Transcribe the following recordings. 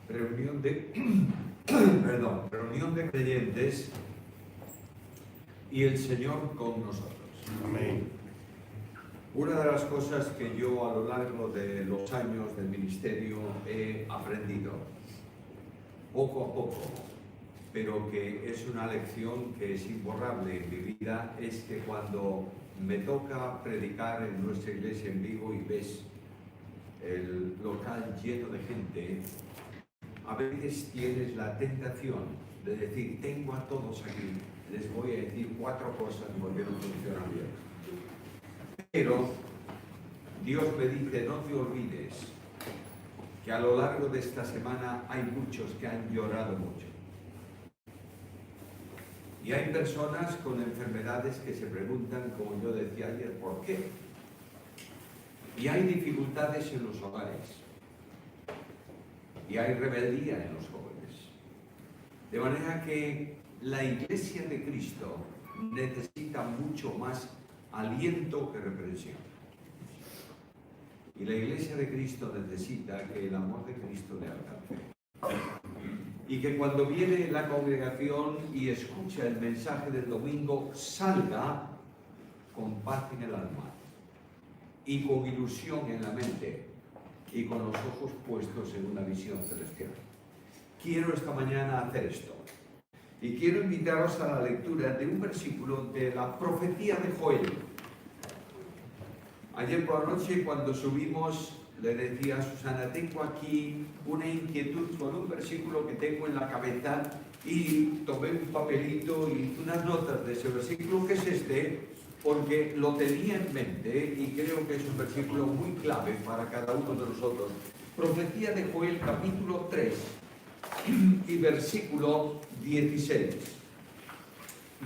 reunión de, reunión de creyentes y el Señor con nosotros. Amén. Una de las cosas que yo a lo largo de los años del ministerio he aprendido, poco a poco, pero que es una lección que es imborrable en mi vida, es que cuando me toca predicar en nuestra iglesia en Vigo y ves el local lleno de gente, a veces tienes la tentación de decir, tengo a todos aquí, les voy a decir 4 cosas porque no funcionan bien. Pero Dios me dice, no te olvides que a lo largo de esta semana hay muchos que han llorado mucho. Y hay personas con enfermedades que se preguntan, como yo decía ayer, ¿por qué? Y hay dificultades en los hogares. Y hay rebeldía en los jóvenes. De manera que la Iglesia de Cristo necesita mucho más aliento que reprensión. Y la Iglesia de Cristo necesita que el amor de Cristo le alcance. Y que cuando viene la congregación y escucha el mensaje del domingo, salga con paz en el alma y con ilusión en la mente y con los ojos puestos en una visión celestial. Quiero esta mañana hacer esto. Y quiero invitaros a la lectura de un versículo de la profecía de Joel. Ayer por la noche, cuando subimos, le decía a Susana, tengo aquí una inquietud con un versículo que tengo en la cabeza, y tomé un papelito y hice unas notas de ese versículo, que es este, porque lo tenía en mente y creo que es un versículo muy clave para cada uno de nosotros. Profecía de Joel, capítulo 3 y versículo 16.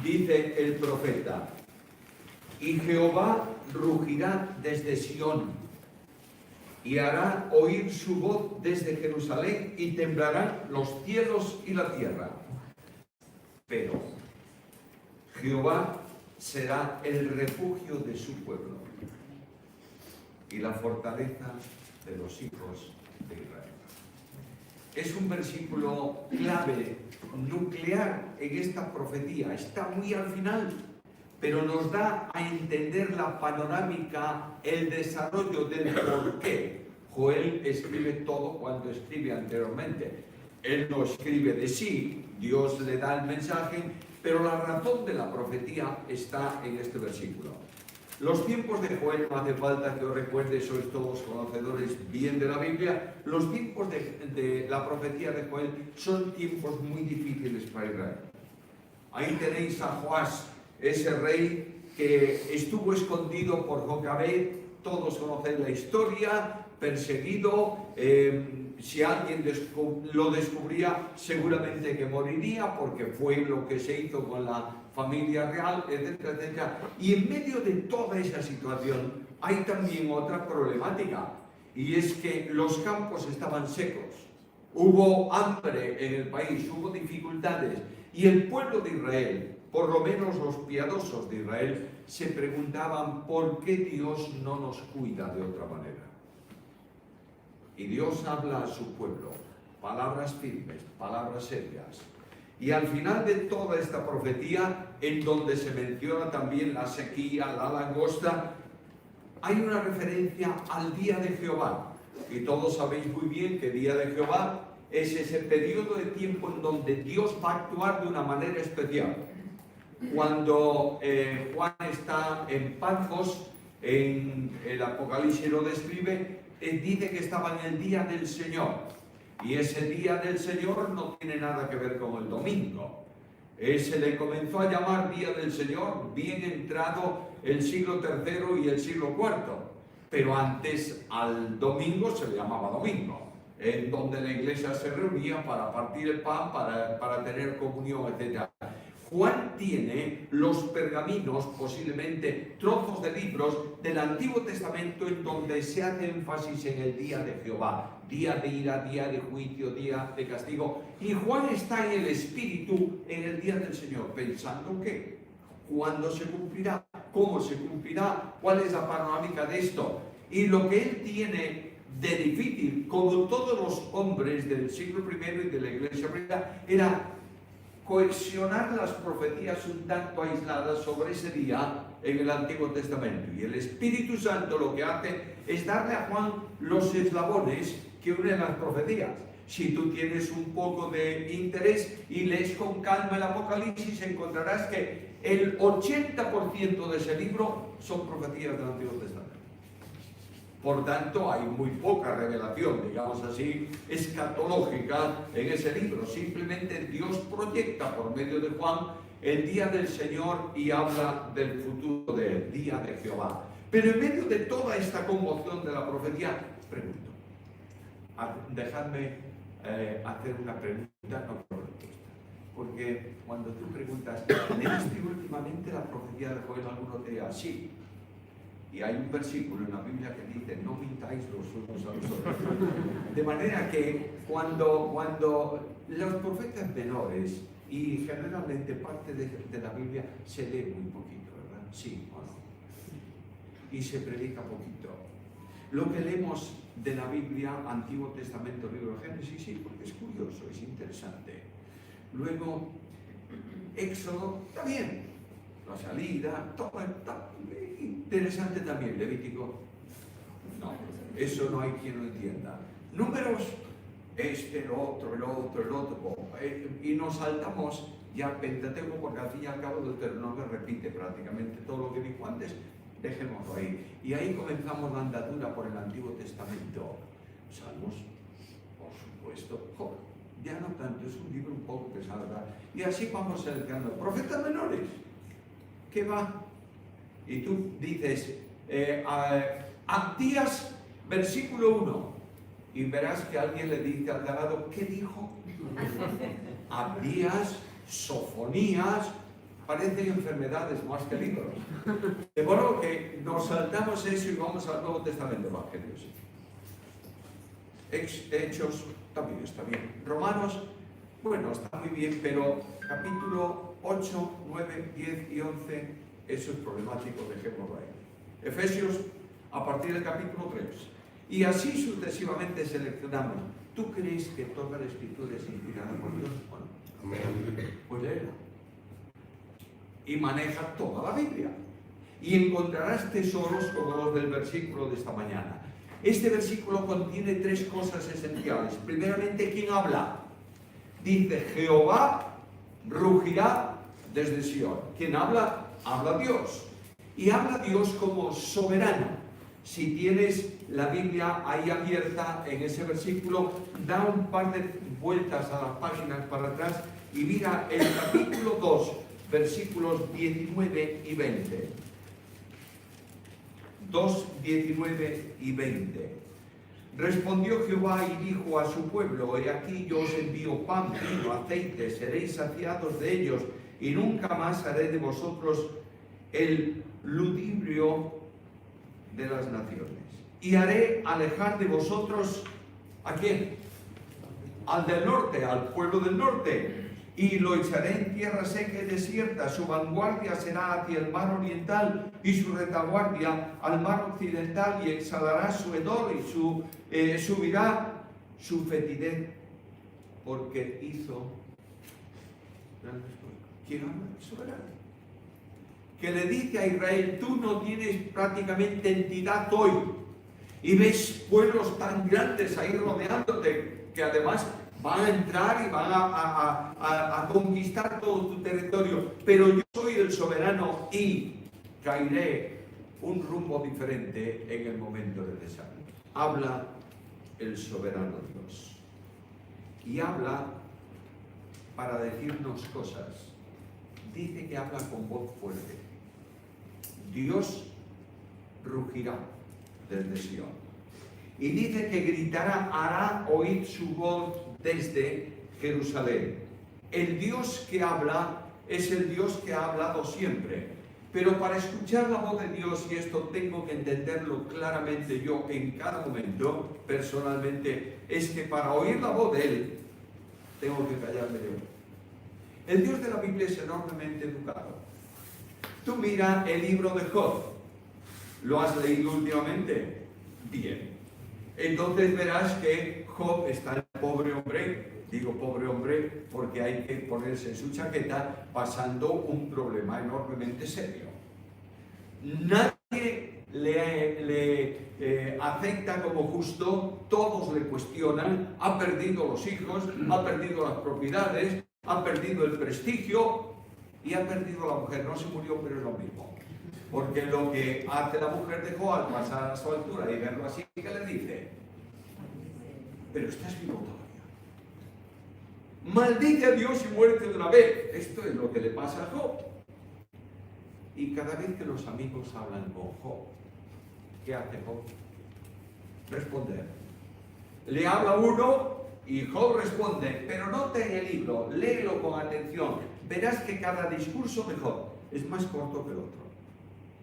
Dice el profeta, y Jehová rugirá desde Sión, y hará oír su voz desde Jerusalén, y temblarán los cielos y la tierra. Pero Jehová será el refugio de su pueblo y la fortaleza de los hijos de Israel. Es un versículo clave, nuclear en esta profecía. Está muy al final, pero nos da a entender la panorámica, el desarrollo del por qué. Joel escribe todo cuando escribe anteriormente. Él no escribe de sí, Dios le da el mensaje, pero la razón de la profecía está en este versículo. Los tiempos de Joel, no hace falta que os recuerde, sois todos conocedores bien de la Biblia. Los tiempos de la profecía de Joel son tiempos muy difíciles para Israel. Ahí tenéis a Joás, ese rey que estuvo escondido por Jocabed, todos conocen la historia, perseguido, si alguien lo descubría seguramente que moriría, porque fue lo que se hizo con la familia real, etcétera, etcétera. Y en medio de toda esa situación hay también otra problemática, y es que los campos estaban secos, hubo hambre en el país, hubo dificultades, y el pueblo de Israel, por lo menos los piadosos de Israel, se preguntaban por qué Dios no nos cuida de otra manera. Y Dios habla a su pueblo, palabras firmes, palabras serias. Y al final de toda esta profecía, en donde se menciona también la sequía, la langosta, hay una referencia al día de Jehová. Y todos sabéis muy bien que día de Jehová es ese periodo de tiempo en donde Dios va a actuar de una manera especial. Cuando Juan está en Patmos, en el Apocalipsis lo describe, dice que estaba en el día del Señor. Y ese día del Señor no tiene nada que ver con el domingo. Se le comenzó a llamar día del Señor bien entrado el siglo III y el siglo IV. Pero antes al domingo se le llamaba domingo, en donde la iglesia se reunía para partir el pan, para tener comunión, etc. Juan tiene los pergaminos, posiblemente trozos de libros del Antiguo Testamento, en donde se hace énfasis en el día de Jehová, día de ira, día de juicio, día de castigo. Y Juan está en el espíritu en el día del Señor, pensando que ¿cuándo se cumplirá? ¿Cómo se cumplirá? ¿Cuál es la panorámica de esto? Y lo que él tiene de difícil, como todos los hombres del siglo I y de la Iglesia primera, era cohesionar las profecías un tanto aisladas sobre ese día en el Antiguo Testamento. Y el Espíritu Santo lo que hace es darle a Juan los eslabones que unen las profecías. Si tú tienes un poco de interés y lees con calma el Apocalipsis, encontrarás que el 80% de ese libro son profecías del Antiguo Testamento. Por tanto, hay muy poca revelación, digamos así, escatológica en ese libro. Simplemente Dios proyecta por medio de Juan el día del Señor y habla del futuro del día de Jehová. Pero en medio de toda esta conmoción de la profecía, pregunto, dejadme hacer una pregunta, no por respuesta. Porque cuando tú preguntas, ¿leíste últimamente la profecía de Joel? Alguno te dirá, sí. Y hay un versículo en la Biblia que dice, no mintáis los unos a los otros. De manera que cuando los profetas menores, y generalmente parte de la Biblia, se lee muy poquito, ¿verdad? Sí o no. Y se predica poquito. Lo que leemos de la Biblia, Antiguo Testamento, libro de Génesis, sí, porque es curioso, es interesante. Luego, Éxodo, está bien. La salida, todo está interesante también. Levítico, no, eso no hay quien lo entienda. Números, el otro, y nos saltamos ya Pentateuco, porque al fin y al cabo Deuteronomio repite prácticamente todo lo que dijo antes. Dejémoslo ahí. Y ahí comenzamos la andadura por el Antiguo Testamento. Salmos, por supuesto. Joder, ya no tanto, es un libro un poco pesado, ¿verdad? Y así vamos seleccionando. Profetas menores, ¿qué va? Y tú dices, Abdías, versículo 1, y verás que alguien le dice al ganado, ¿qué dijo? Abdías, Sofonías, parecen enfermedades más que libros. De modo que nos saltamos eso y vamos al Nuevo Testamento, Evangelios. Hechos también está bien. Romanos, bueno, está muy bien, pero capítulo 8, 9, 10 y 11, eso es problemático, dejémoslo ahí. Efesios, a partir del capítulo 3. Y así sucesivamente seleccionamos. ¿Tú crees que toda la Escritura es inspirada por Dios? Bueno, pues léela. Y maneja toda la Biblia. Y encontrarás tesoros como los del versículo de esta mañana. Este versículo contiene tres cosas esenciales. Primeramente, ¿quién habla? Dice, Jehová rugirá desde Sion. ¿Quién habla? Habla Dios. Y habla Dios como soberano. Si tienes la Biblia ahí abierta en ese versículo, da un par de vueltas a las páginas para atrás y mira el capítulo 2, versículos 19 y 20. 2, 19 y 20. Respondió Jehová y dijo a su pueblo, he aquí yo os envío pan, vino, aceite, seréis saciados de ellos, y nunca más haré de vosotros el ludibrio de las naciones. Y haré alejar de vosotros, ¿a quién? Al del norte, al pueblo del norte. Y lo echaré en tierra seca y desierta. Su vanguardia será hacia el mar oriental y su retaguardia al mar occidental, y exhalará su hedor y subirá su fetidez, porque hizo grandes cosas. ¿Quién habla? Soberano. Que le dice a Israel, tú no tienes prácticamente entidad hoy, y ves pueblos tan grandes ahí rodeándote, que además van a entrar y van a conquistar todo tu territorio, pero yo soy el soberano y caeré un rumbo diferente en el momento necesario. Habla el soberano Dios, y habla para decirnos cosas. Dice que habla con voz fuerte. Dios rugirá desde Sion. Y dice que gritará, hará oír su voz desde Jerusalén. El Dios que habla es el Dios que ha hablado siempre. Pero para escuchar la voz de Dios, y esto tengo que entenderlo claramente yo en cada momento, personalmente, es que para oír la voz de Él, tengo que callarme yo. El Dios de la Biblia es enormemente educado. Tú mira el libro de Job. ¿Lo has leído últimamente? Bien. Entonces verás que Job está el pobre hombre, digo pobre hombre porque hay que ponerse en su chaqueta, pasando un problema enormemente serio. Nadie le acepta como justo, todos le cuestionan, ha perdido los hijos, ha perdido las propiedades, ha perdido el prestigio y ha perdido la mujer. No se murió, pero es lo mismo. Porque lo que hace la mujer de Job al pasar a su altura y verlo así, ¿qué le dice? Pero estás vivo todavía. Maldice a Dios y muérete de una vez. Esto es lo que le pasa a Job. Y cada vez que los amigos hablan con Job, ¿qué hace Job? Responder. Le habla uno y Job responde, pero nota en el libro, léelo con atención. Verás que cada discurso de Job es más corto que el otro.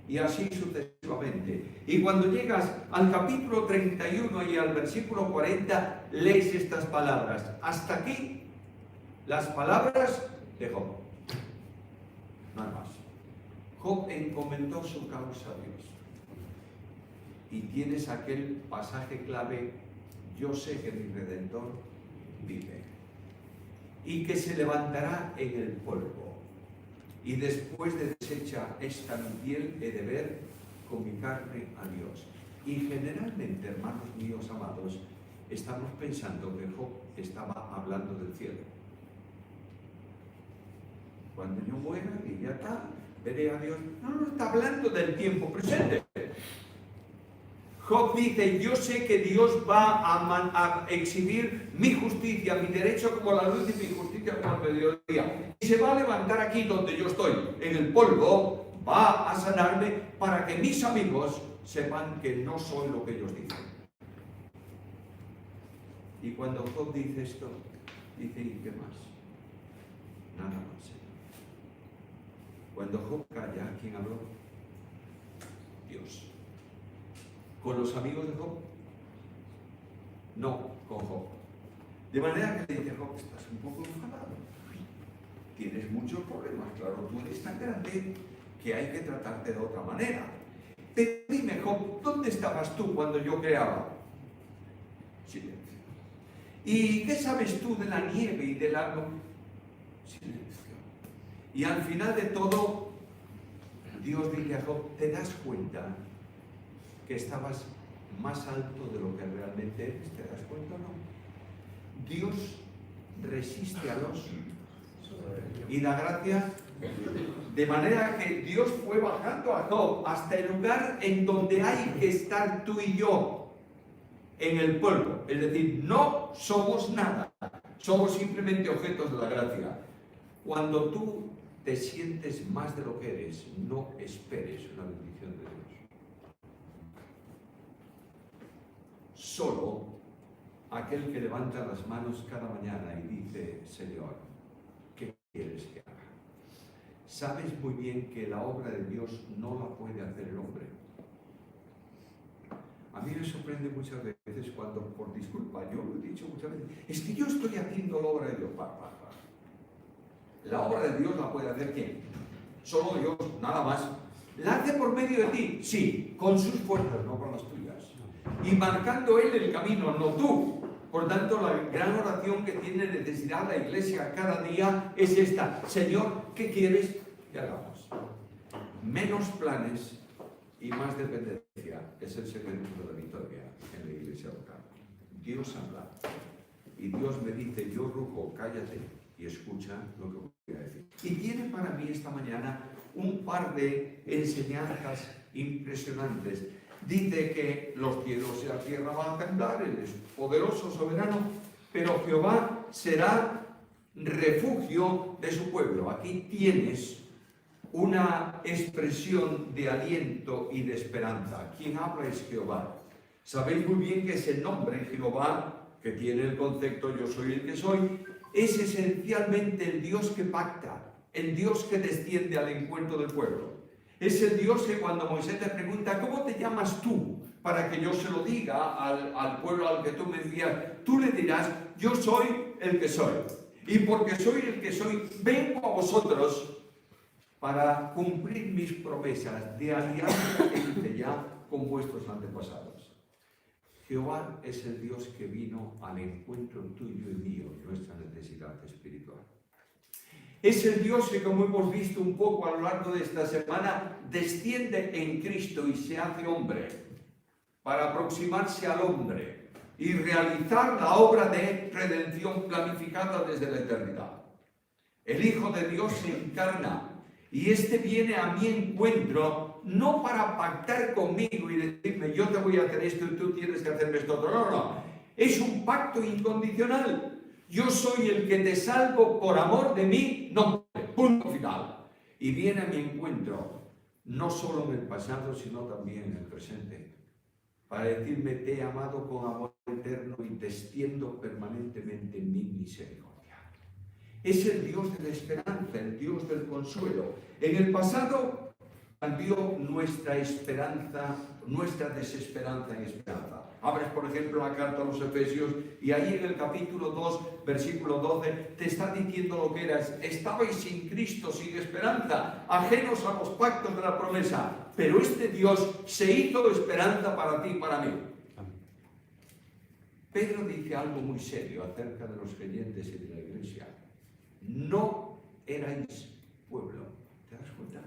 Y así sucesivamente. Y cuando llegas al capítulo 31 y al versículo 40, lees estas palabras. Hasta aquí, las palabras de Job. Nada más. Job encomendó su causa a Dios. Y tienes aquel pasaje clave, yo sé que mi Redentor vive. Y que se levantará en el polvo. Y después de deshecha esta mi piel, he de ver con mi carne a Dios. Y generalmente, hermanos míos amados, estamos pensando que Job estaba hablando del cielo. Cuando yo muera y ya está, veré a Dios. No está hablando del tiempo presente. Job dice, yo sé que Dios va a exhibir mi justicia, mi derecho como la luz y mi justicia como el mediodía. Y se va a levantar aquí donde yo estoy, en el polvo, va a sanarme para que mis amigos sepan que no soy lo que ellos dicen. Y cuando Job dice esto, dice, ¿y qué más? Nada más. Cuando Job calla, ¿quién habló? Dios. ¿Con los amigos de Job? No, con Job. De manera que le dice Job, estás un poco enfadado. Tienes muchos problemas, claro, tú eres tan grande que hay que tratarte de otra manera. Pero dime, Job, ¿dónde estabas tú cuando yo creaba? Silencio. ¿Y qué sabes tú de la nieve y del agua? Silencio. Y al final de todo, Dios dice a Job, ¿te das cuenta que estabas más alto de lo que realmente eres? ¿Te das cuenta o no? Dios resiste a los y da gracia, de manera que Dios fue bajando a Job hasta el lugar en donde hay que estar tú y yo, en el polvo. Es decir, no somos nada, somos simplemente objetos de la gracia. Cuando tú te sientes más de lo que eres, no esperes una bendición de Dios. Solo aquel que levanta las manos cada mañana y dice, Señor, ¿qué quieres que haga? Sabes muy bien que la obra de Dios no la puede hacer el hombre. A mí me sorprende muchas veces cuando, por disculpa, yo lo he dicho muchas veces, es que yo estoy haciendo la obra de Dios. La obra de Dios la puede hacer ¿quién? Solo Dios, nada más. ¿La hace por medio de ti? Sí, con sus fuerzas, no con las tuyas. Y marcando Él el camino, no tú. Por tanto, la gran oración que tiene necesidad la Iglesia cada día es esta. Señor, ¿qué quieres que hagamos? Menos planes y más dependencia es el secreto de la victoria en la Iglesia local. Dios habla. Y Dios me dice, yo rujo, cállate y escucha lo que voy a decir. Y tiene para mí esta mañana un par de enseñanzas impresionantes. Dice que los cielos y la tierra van a temblar, Él es poderoso, soberano, pero Jehová será refugio de su pueblo. Aquí tienes una expresión de aliento y de esperanza. Quien habla es Jehová. Sabéis muy bien que ese nombre, Jehová, que tiene el concepto yo soy el que soy, es esencialmente el Dios que pacta, el Dios que desciende al encuentro del pueblo. Es el Dios que cuando Moisés te pregunta, ¿cómo te llamas tú? Para que yo se lo diga al pueblo al que tú me envías, tú le dirás, yo soy el que soy. Y porque soy el que soy, vengo a vosotros para cumplir mis promesas de alianza que hice ya con vuestros antepasados. Jehová es el Dios que vino al encuentro tuyo y mío, nuestra necesidad espiritual. Es el Dios que, como hemos visto un poco a lo largo de esta semana, desciende en Cristo y se hace hombre para aproximarse al hombre y realizar la obra de redención planificada desde la eternidad. El Hijo de Dios se encarna y este viene a mi encuentro no para pactar conmigo y decirme yo te voy a hacer esto y tú tienes que hacerme esto otro. No, no. Es un pacto incondicional. Yo soy el que te salvo por amor de mí, no, punto final. Y viene a mi encuentro, no solo en el pasado, sino también en el presente, para decirme, te he amado con amor eterno y te extiendo permanentemente mi misericordia. Es el Dios de la esperanza, el Dios del consuelo. En el pasado cambió nuestra esperanza, nuestra desesperanza en esperanza. Abres, por ejemplo, la carta a los Efesios y ahí en el capítulo 2, versículo 12, te está diciendo lo que eras. Estabais sin Cristo, sin esperanza, ajenos a los pactos de la promesa. Pero este Dios se hizo esperanza para ti y para mí. Pedro dice algo muy serio acerca de los creyentes y de la iglesia. No erais pueblo. ¿Te das cuenta?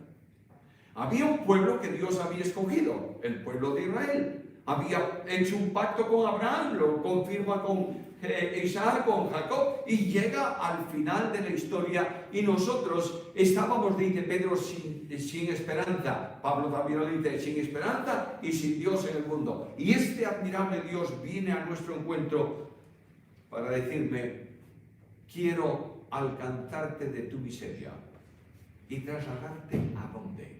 Había un pueblo que Dios había escogido, el pueblo de Israel. Había hecho un pacto con Abraham, lo confirma con Isaac, con Jacob, y llega al final de la historia y nosotros estábamos, dice Pedro, sin esperanza. Pablo también lo dice, sin esperanza y sin Dios en el mundo. Y este admirable Dios viene a nuestro encuentro para decirme, quiero alcanzarte de tu miseria y trasladarte a dónde.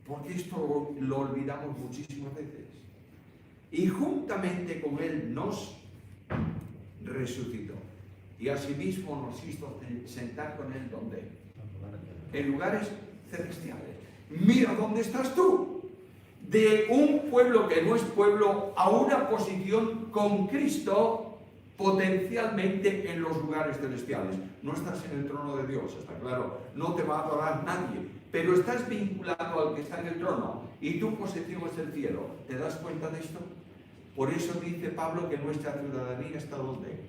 Porque esto lo olvidamos muchísimas veces. Y juntamente con Él nos resucitó. Y asimismo nos hizo sentar con Él, ¿dónde? En lugares celestiales. Mira dónde estás tú. De un pueblo que no es pueblo a una posición con Cristo potencialmente en los lugares celestiales. No estás en el trono de Dios, está claro. No te va a adorar nadie. Pero estás vinculado al que está en el trono y tu posesión es el cielo. ¿Te das cuenta de esto? Por eso dice Pablo que nuestra ciudadanía está ¿dónde?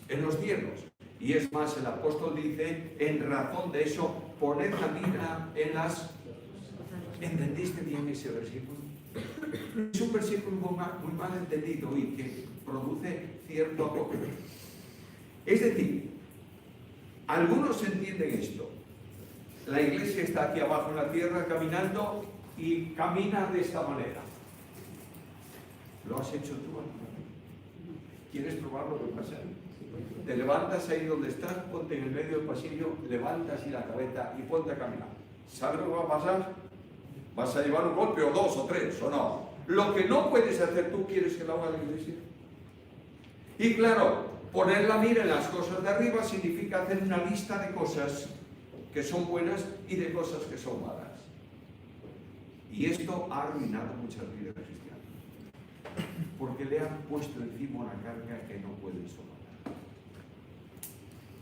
En los cielos. Y es más, el apóstol dice, en razón de eso, poned la mira en las... ¿Entendiste bien ese versículo? Es un versículo muy mal entendido y que produce cierto acopio. Es decir, algunos entienden esto. La iglesia está aquí abajo en la tierra caminando y camina de esta manera. ¿Lo has hecho tú alguna vez? ¿Quieres probar lo que pasa? Te levantas ahí donde estás, ponte en el medio del pasillo, levantas y la cabeza y ponte a caminar. ¿Sabes lo que va a pasar? Vas a llevar un golpe o dos o tres o no. Lo que no puedes hacer tú, ¿quieres que lo haga la iglesia? Y claro, poner la mira en las cosas de arriba significa hacer una lista de cosas que son buenas y de cosas que son malas. Y esto ha arruinado muchas vidas cristianas, porque le han puesto encima una carga que no pueden soportar.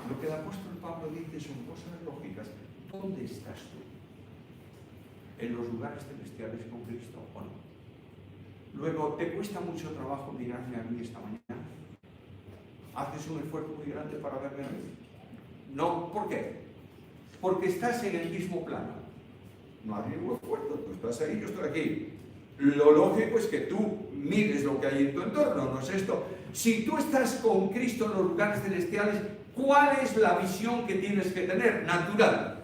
Lo que el apóstol Pablo dice son cosas lógicas. ¿Dónde estás tú? ¿En los lugares celestiales con Cristo o no? Luego, ¿te cuesta mucho trabajo mirarme a mí esta mañana? ¿Haces un esfuerzo muy grande para verme a mí? No, ¿por qué? Porque estás en el mismo plano. No hay ningún esfuerzo, tú estás ahí, yo estoy aquí. Lo lógico es que tú mires lo que hay en tu entorno, ¿no es esto? Si tú estás con Cristo en los lugares celestiales, ¿cuál es la visión que tienes que tener? Natural.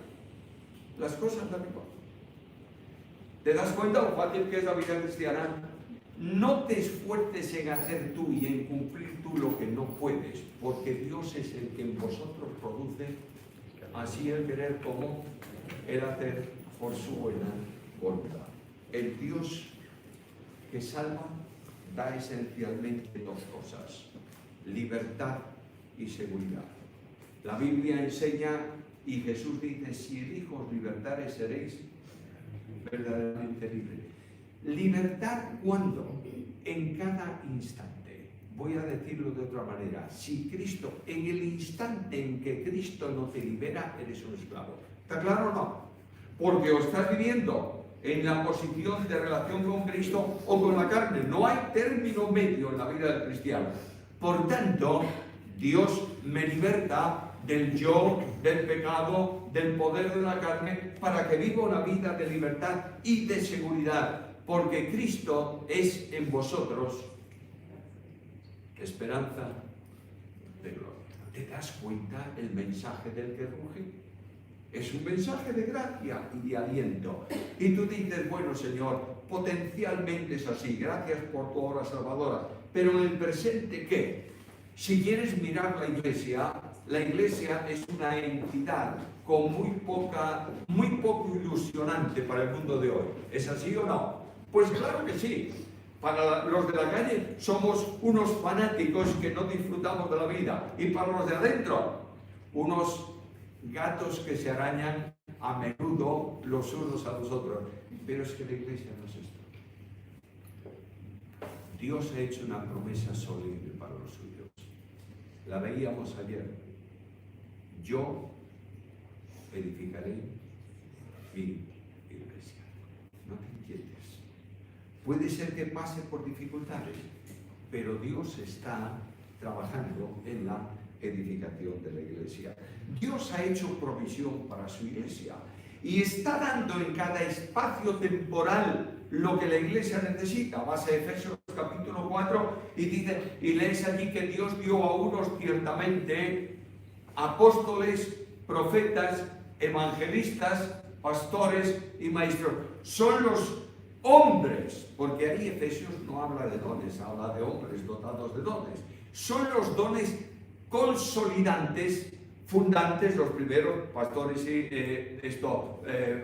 Las cosas de arriba. ¿Te das cuenta lo fácil que es la vida cristiana? No te esfuerces en hacer tú y en cumplir tú lo que no puedes, porque Dios es el que en vosotros produce así el querer como el hacer por su buena voluntad. El Dios que salva da esencialmente dos cosas: libertad y seguridad. La Biblia enseña y Jesús dice: si el Hijo os libertare, seréis verdaderamente libres. Libertad, ¿cuándo? En cada instante. Voy a decirlo de otra manera. Si Cristo, en el instante en que Cristo no te libera, eres un esclavo. ¿Está claro o no? Porque o estás viviendo en la posición de relación con Cristo o con la carne. No hay término medio en la vida del cristiano. Por tanto, Dios me liberta del yo, del pecado, del poder de la carne, para que viva una vida de libertad y de seguridad, porque Cristo es en vosotros esperanza de gloria. ¿Te das cuenta el mensaje del que ruge? Es un mensaje de gracia y de aliento. Y tú dices, bueno, Señor, potencialmente es así, gracias por tu obra salvadora. Pero en el presente, ¿qué? Si quieres mirar la iglesia es una entidad con muy poco ilusionante para el mundo de hoy. ¿Es así o no? Pues claro que sí. Para los de la calle somos unos fanáticos que no disfrutamos de la vida. Y para los de adentro, unos gatos que se arañan a menudo los unos a los otros. Pero es que la iglesia no es esto. Dios ha hecho una promesa solemne para los suyos. La veíamos ayer. Yo edificaré mi iglesia. No te inquietes. Puede ser que pase por dificultades, pero Dios está trabajando en la edificación de la iglesia. Dios ha hecho provisión para su iglesia y está dando en cada espacio temporal lo que la iglesia necesita. Vas a Efesios capítulo 4 y dice, y lees allí que Dios dio a unos ciertamente apóstoles, profetas, evangelistas, pastores y maestros. Son los hombres, porque ahí Efesios no habla de dones, habla de hombres dotados de dones. Son los dones consolidantes, fundantes, los primeros pastores y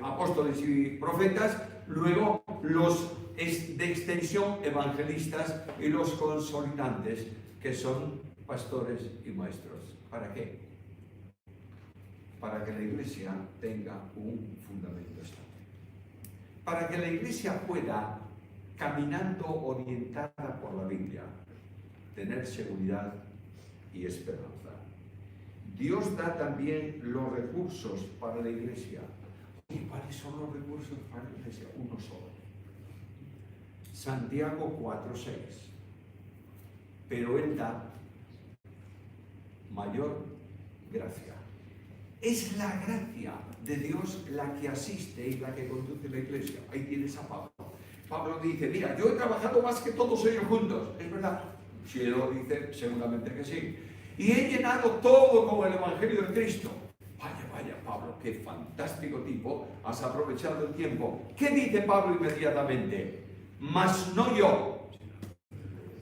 apóstoles y profetas, luego los de extensión evangelistas y los consolidantes, que son pastores y maestros. ¿Para qué? Para que la iglesia tenga un fundamento estable. Para que la iglesia pueda, caminando orientada por la Biblia, tener seguridad y esperanza. Dios da también los recursos para la iglesia. ¿Y cuáles son los recursos para la iglesia? Uno solo. Santiago 4:6. Pero Él da mayor gracia. Es la gracia de Dios la que asiste y la que conduce la iglesia. Ahí tienes a Pablo. Pablo dice, mira, yo he trabajado más que todos ellos juntos. ¿Es verdad? Si él lo dice, seguramente que sí. Y he llenado todo con el Evangelio de Cristo. Vaya, Pablo, qué fantástico tipo. Has aprovechado el tiempo. ¿Qué dice Pablo inmediatamente? Mas no yo,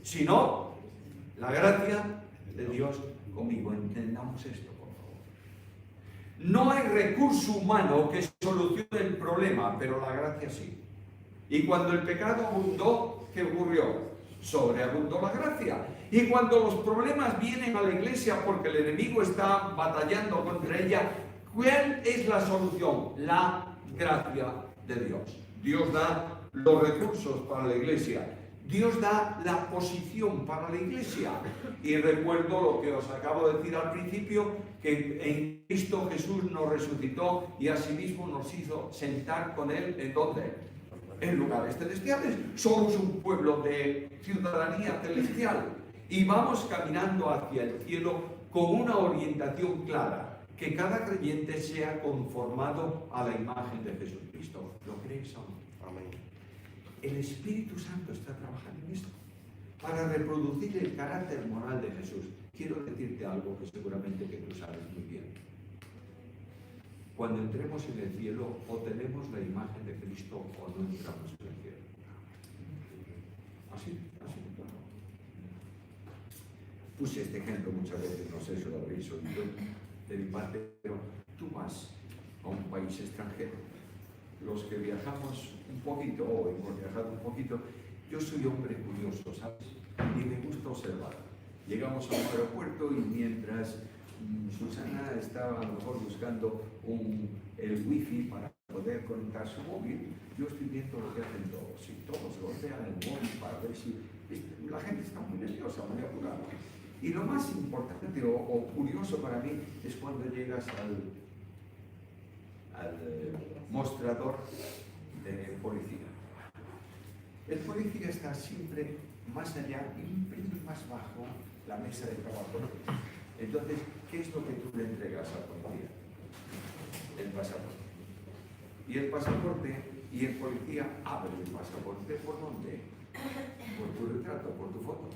sino la gracia de Dios conmigo. Entendamos esto, por favor. No hay recurso humano que solucione el problema, pero la gracia sí. Y cuando el pecado abundó, ¿qué ocurrió? Sobreabundó la gracia. Y cuando los problemas vienen a la iglesia porque el enemigo está batallando contra ella, ¿cuál es la solución? La gracia de Dios. Dios da los recursos para la iglesia. Dios da la posición para la iglesia. Y recuerdo lo que os acabo de decir al principio, que en Cristo Jesús nos resucitó y asimismo nos hizo sentar con Él. ¿En dónde? En lugares celestiales. Somos un pueblo de ciudadanía celestial y vamos caminando hacia el cielo con una orientación clara, que cada creyente sea conformado a la imagen de Jesucristo. ¿Lo crees o no? Amén. El Espíritu Santo está trabajando en esto para reproducir el carácter moral de Jesús. Quiero decirte algo que seguramente que tú sabes muy bien. Cuando entremos en el cielo, o tenemos la imagen de Cristo o no entramos en el cielo. Así, claro. Puse este ejemplo muchas veces, no sé si lo habréis oído de mi parte, pero tú vas a un país extranjero. Los que viajamos un poquito, o hemos viajado un poquito, yo soy hombre curioso, ¿sabes? Y me gusta observar. Llegamos a un aeropuerto y mientras Susana estaba a lo mejor buscando el wifi para poder conectar su móvil, yo estoy viendo lo que hacen todos. Y todos golpean el móvil para ver si... La gente está muy nerviosa, muy apurada. Y lo más importante o curioso para mí es cuando llegas al mostrador policía. El policía está siempre más allá y un pelín más bajo la mesa de trabajo. Entonces, ¿qué es lo que tú le entregas al policía? El pasaporte. Y el pasaporte, y el policía abre el pasaporte, ¿por dónde? Por tu retrato, por tu foto.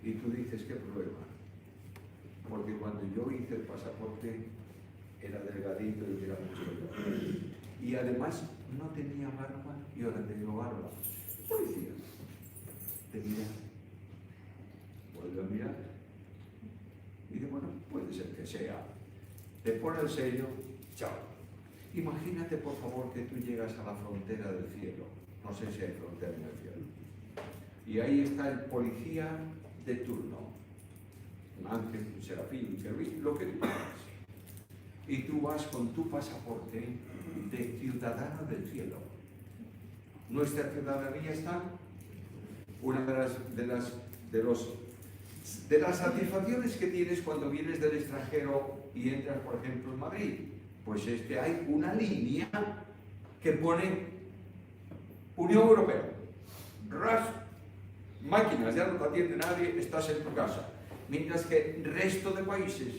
Y tú dices, ¿qué problema? Porque cuando yo hice el pasaporte era delgadito y era mucho. Y además no tenía barba y ahora tengo barba. Policía, te mira, vuelve a mirar. Y dice, bueno, puede ser que sea. Te pone el sello, chao. Imagínate, por favor, que tú llegas a la frontera del cielo. No sé si hay frontera en el cielo. Y ahí está el policía de turno. Un ángel, un serafín, un querubín, lo que tú quieras. Y tú vas con tu pasaporte de ciudadano del cielo. Nuestra ciudadanía está, una de las satisfacciones que tienes cuando vienes del extranjero y entras, por ejemplo, en Madrid, pues es que hay una línea que pone Unión Europea. Ras, máquinas, ya no te atiende nadie, estás en tu casa. Mientras que el resto de países,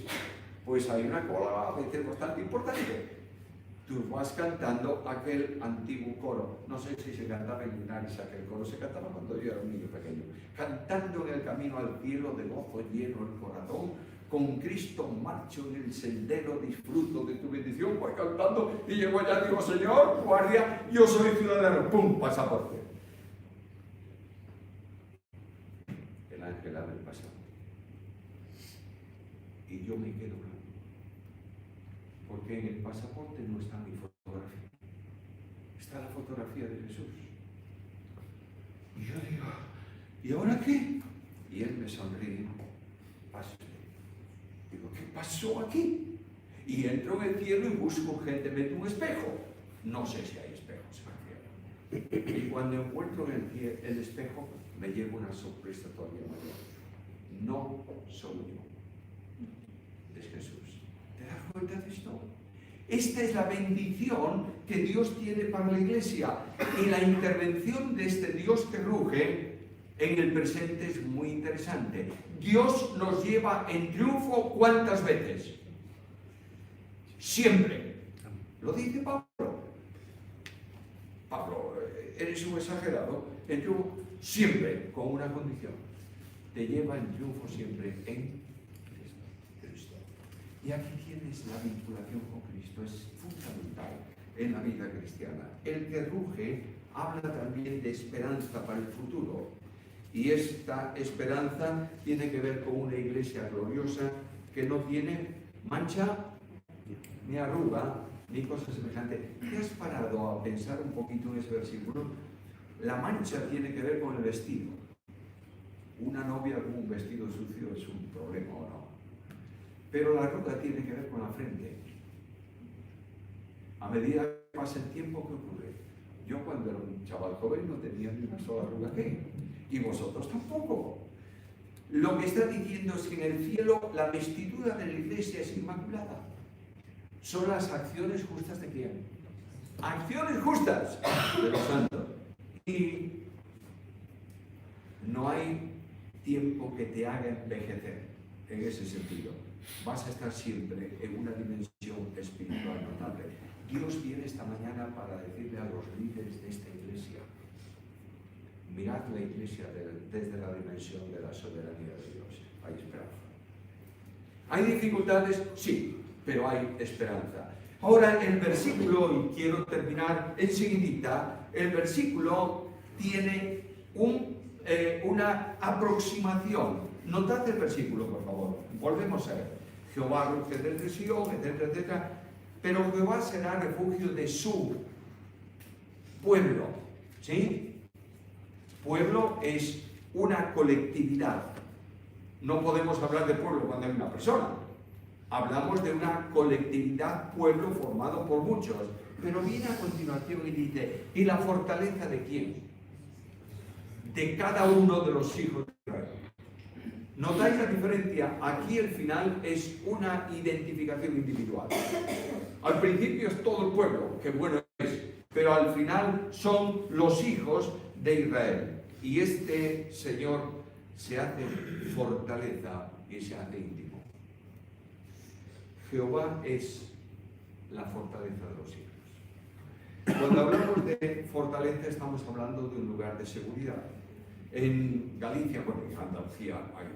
pues hay una cola a veces bastante importante. Tú vas cantando aquel antiguo coro. No sé si se cantaba en Linares aquel coro, se cantaba cuando yo era un niño pequeño. Cantando en el camino al cielo, de gozo lleno el corazón, con Cristo marcho en el sendero, disfruto de tu bendición. Voy cantando y llego allá y digo, Señor, guardia, yo soy ciudadano. ¡Pum! Pasaporte. El ángel abre el pasaporte. Y yo me quedo blanco. Porque en el pasaporte no está mi fotografía. Está la fotografía de Jesús. Y yo digo, ¿y ahora qué? Y él me sonríe. Pase usted. Digo, ¿qué pasó aquí? Y entro en el cielo y busco urgentemente un espejo. No sé si hay espejos en el cielo. Y cuando encuentro el espejo, me llevo una sorpresa todavía mayor. No soy yo. Es Jesús. ¿Te das cuenta de esto? Esta es la bendición que Dios tiene para la iglesia. Y la intervención de este Dios que ruge en el presente es muy interesante. Dios nos lleva en triunfo ¿cuántas veces? Siempre. Lo dice Pablo. Pablo, eres un exagerado. En triunfo siempre, con una condición. Te lleva en triunfo siempre en Cristo. Y aquí tienes la vinculación con Cristo. Es fundamental en la vida cristiana. El que ruge habla también de esperanza para el futuro. Y esta esperanza tiene que ver con una iglesia gloriosa que no tiene mancha, ni arruga, ni cosa semejante. ¿Te has parado a pensar un poquito en ese versículo? La mancha tiene que ver con el vestido. Una novia con un vestido sucio es un problema, ¿o no? Pero la arruga tiene que ver con la frente. A medida que pasa el tiempo, ¿qué ocurre? Yo cuando era un chaval joven no tenía ni una sola arruga aquí. Y vosotros tampoco. Lo que está diciendo es que en el cielo la vestidura de la iglesia es inmaculada. Son las acciones justas de quién? Acciones justas de los santos. Y no hay tiempo que te haga envejecer en ese sentido. Vas a estar siempre en una dimensión espiritual notable. Dios viene esta mañana para decirle a los líderes de esta iglesia: mirad la iglesia desde la dimensión de la soberanía de Dios. Hay esperanza. ¿Hay dificultades? Sí, pero hay esperanza. Ahora el versículo, y quiero terminar enseguidita, el versículo tiene una aproximación. Notad el versículo, por favor. Volvemos a ver. Jehová ruge desde Sion, etcétera, etcétera. Pero Jehová será refugio de su pueblo. ¿Sí? Pueblo es una colectividad. No podemos hablar de pueblo cuando hay una persona. Hablamos de una colectividad, pueblo formado por muchos. Pero viene a continuación y dice, ¿y la fortaleza de quién? De cada uno de los hijos de Israel. ¿Notáis la diferencia? Aquí el final es una identificación individual. Al principio es todo el pueblo, que bueno es, pero al final son los hijos de Israel. Y este Señor se hace fortaleza y se hace íntimo. Jehová es la fortaleza de los hijos. Cuando hablamos de fortaleza estamos hablando de un lugar de seguridad. En Galicia, bueno, en Andalucía hay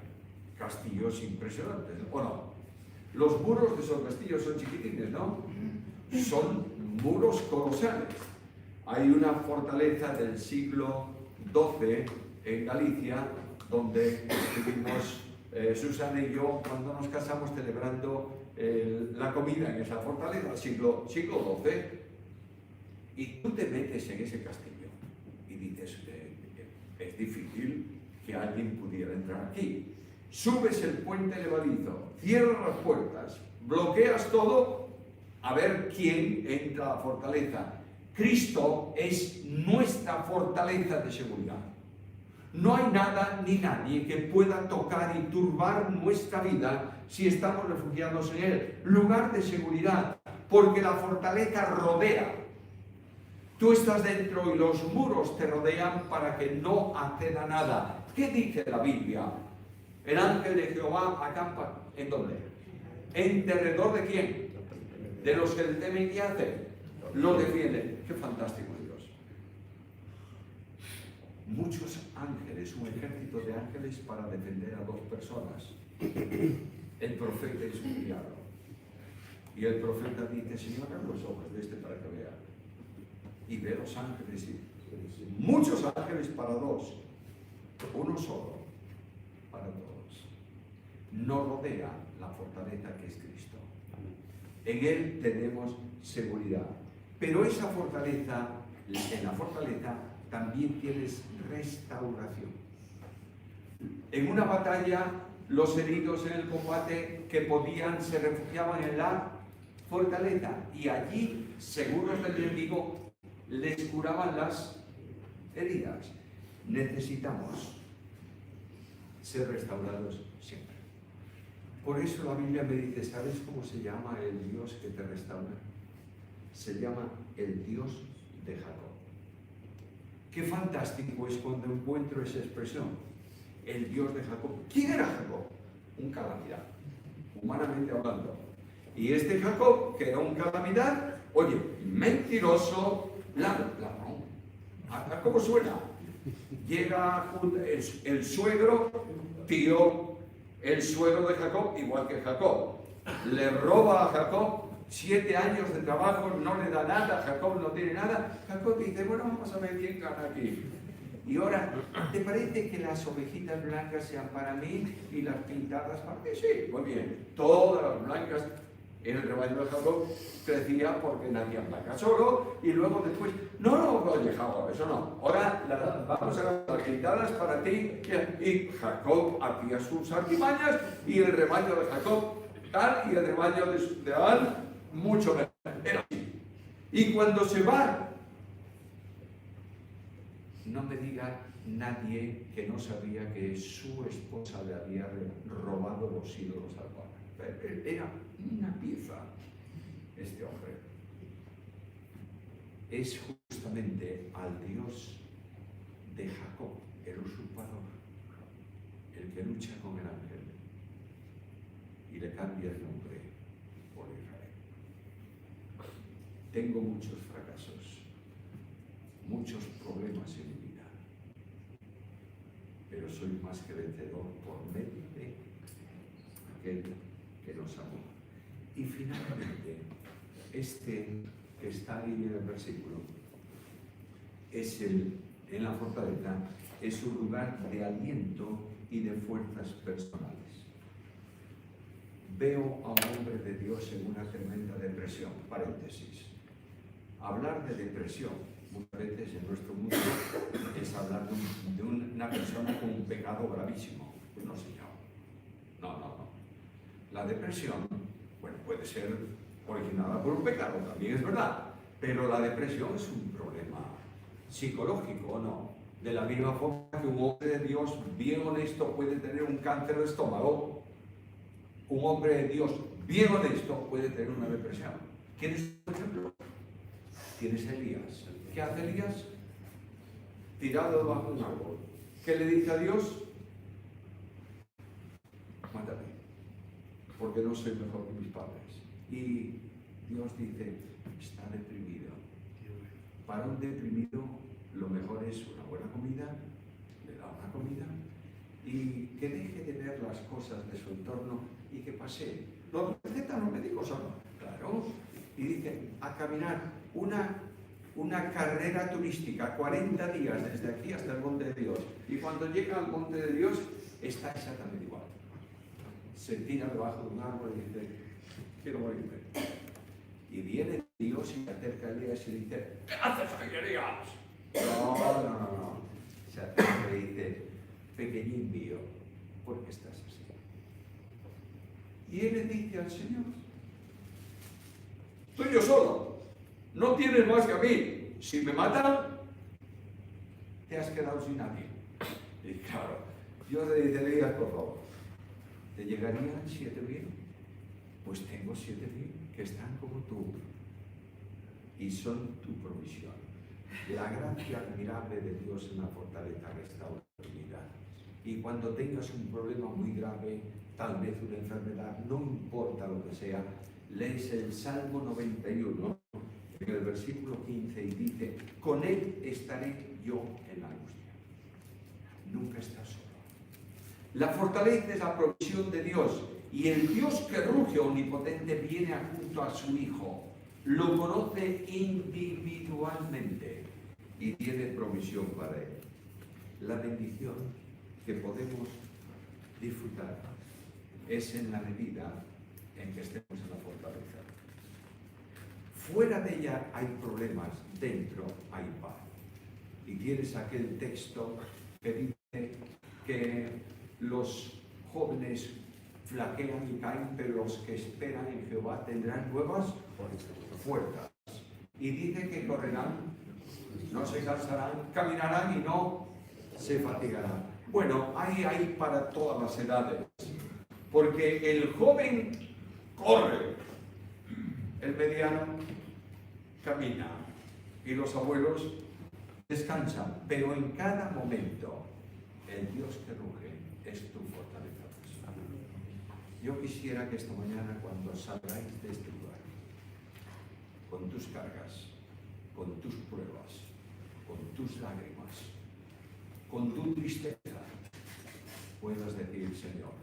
castillos impresionantes, ¿o no? Los muros de esos castillos son chiquitines, ¿no? Son muros colosales. Hay una fortaleza del siglo XII en Galicia, donde estuvimos Susana y yo cuando nos casamos celebrando la comida en esa fortaleza, siglo XII. Y tú te metes en ese castillo y dices, es difícil que alguien pudiera entrar aquí. Subes el puente levadizo, cierras las puertas, bloqueas todo, a ver quién entra a la fortaleza. Cristo es nuestra fortaleza de seguridad. No hay nada ni nadie que pueda tocar y turbar nuestra vida si estamos refugiados en Él. Lugar de seguridad, porque la fortaleza rodea. Tú estás dentro y los muros te rodean para que no acceda nada. ¿Qué dice la Biblia? El ángel de Jehová acampa, ¿en dónde? ¿En derredor de quién? De los que le temen y hacen. Lo defienden. ¡Qué fantástico Dios! Muchos ángeles, un ejército de ángeles para defender a dos personas. El profeta y su criado. Y el profeta dice, Señor, abre los ojos de este para que vea. Y ve los ángeles, y muchos ángeles para dos, uno solo para todos. Nos rodea la fortaleza que es Cristo. En Él tenemos seguridad. Pero esa fortaleza, en la fortaleza también tienes restauración. En una batalla, los heridos en el combate que podían se refugiaban en la fortaleza y allí, seguros del enemigo, les curaban las heridas. Necesitamos ser restaurados siempre. Por eso la Biblia me dice, ¿sabes cómo se llama el Dios que te restaura? Se llama el Dios de Jacob. Qué fantástico es cuando encuentro esa expresión, el Dios de Jacob. ¿Quién era Jacob? Un calamidad, humanamente hablando. Y este Jacob, que era un calamidad, oye, mentiroso, ladrón. ¿Cómo suena? Llega el suegro, tío, el suegro de Jacob, igual que Jacob. Le roba a Jacob 7 años de trabajo, no le da nada, Jacob no tiene nada. Jacob dice, bueno, vamos a ver quién gana aquí. Y ahora, ¿te parece que las ovejitas blancas sean para mí y las pintadas para mí? Sí, muy bien. Todas las blancas en el rebaño de Jacob crecía porque nacían blancas solo y luego después, no, oye Jacob, eso no. Ahora vamos a las pintadas para ti. Y Jacob hacía sus artimañas y el rebaño de Jacob tal y el rebaño de Adán mucho mejor. Era así. Y cuando se va, no me diga nadie que no sabía que su esposa le había robado los ídolos al padre. Era una pieza este hombre. Es justamente al Dios de Jacob, el usurpador, el que lucha con el ángel y le cambia el nombre por Israel. Tengo muchos fracasos, muchos problemas en mi vida, pero soy más que vencedor por medio de aquel que nos amó. Y finalmente, este que está ahí en el versículo, es en la fortaleza, es un lugar de aliento y de fuerzas personales. Veo a un hombre de Dios en una tremenda depresión, paréntesis. Hablar de depresión, muchas veces en nuestro mundo, es hablar de una persona con un pecado gravísimo. No, señor. No. La depresión, bueno, puede ser originada por un pecado, también es verdad, pero la depresión es un problema psicológico, ¿no? De la misma forma que un hombre de Dios bien honesto puede tener un cáncer de estómago, un hombre de Dios bien honesto puede tener una depresión. ¿Quieres un ejemplo? tienes a Elías. ¿Qué hace Elías? Tirado debajo de un árbol. ¿Qué le dice a Dios? Mátame, porque no soy mejor que mis padres. Y Dios dice, está deprimido. Para un deprimido lo mejor es una buena comida, le da una comida y que deje de ver las cosas de su entorno y que pase. Lo recetan los médicos ahora, claro. Y dice, a caminar una carrera turística, 40 días desde aquí hasta el Monte de Dios. Y cuando llega al Monte de Dios, está exactamente igual. Se tira debajo de un árbol y dice, quiero morirme. Y viene Dios y se acerca a Elías y le dice, ¿qué haces ahí, Elías? No. Se acerca y dice, pequeñín mío, ¿por qué estás así? Y él le dice al Señor, estoy yo solo, no tienes más que a mí. Si me matan, te has quedado sin nadie. Y claro, Dios le dice, Elías, por favor, ¿te llegarían 7.000? Pues tengo 7.000 que están como tú y son tu provisión. La gracia admirable de Dios en la fortaleza restaura tu vida. Y cuando tengas un problema muy grave, tal vez una enfermedad, no importa lo que sea, lees el Salmo 91 en el versículo 15 y dice, con él estaré yo en la angustia. Nunca estás solo. La fortaleza es la provisión de Dios y el Dios que ruge omnipotente viene junto a su Hijo. Lo conoce individualmente y tiene provisión para él. La bendición que podemos disfrutar es en la medida en que estemos en la fortaleza. Fuera de ella hay problemas, dentro hay paz. Y tienes aquel texto que dice que los jóvenes flaquean y caen, pero los que esperan en Jehová tendrán nuevas fuerzas. Y dice que correrán, no se cansarán, caminarán y no se fatigarán. Bueno, hay para todas las edades, porque el joven corre, el mediano camina y los abuelos descansan, pero en cada momento el Dios que ruge es tu fortaleza. Yo quisiera que esta mañana, cuando salgáis de este lugar, con tus cargas, con tus pruebas, con tus lágrimas, con tu tristeza, puedas decir, Señor,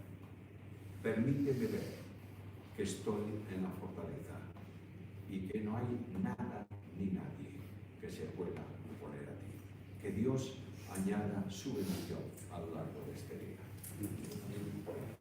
permíteme ver que estoy en la fortaleza y que no hay nada ni nadie que se pueda oponer a ti. Que Dios añada su bendición a lo largo de este día.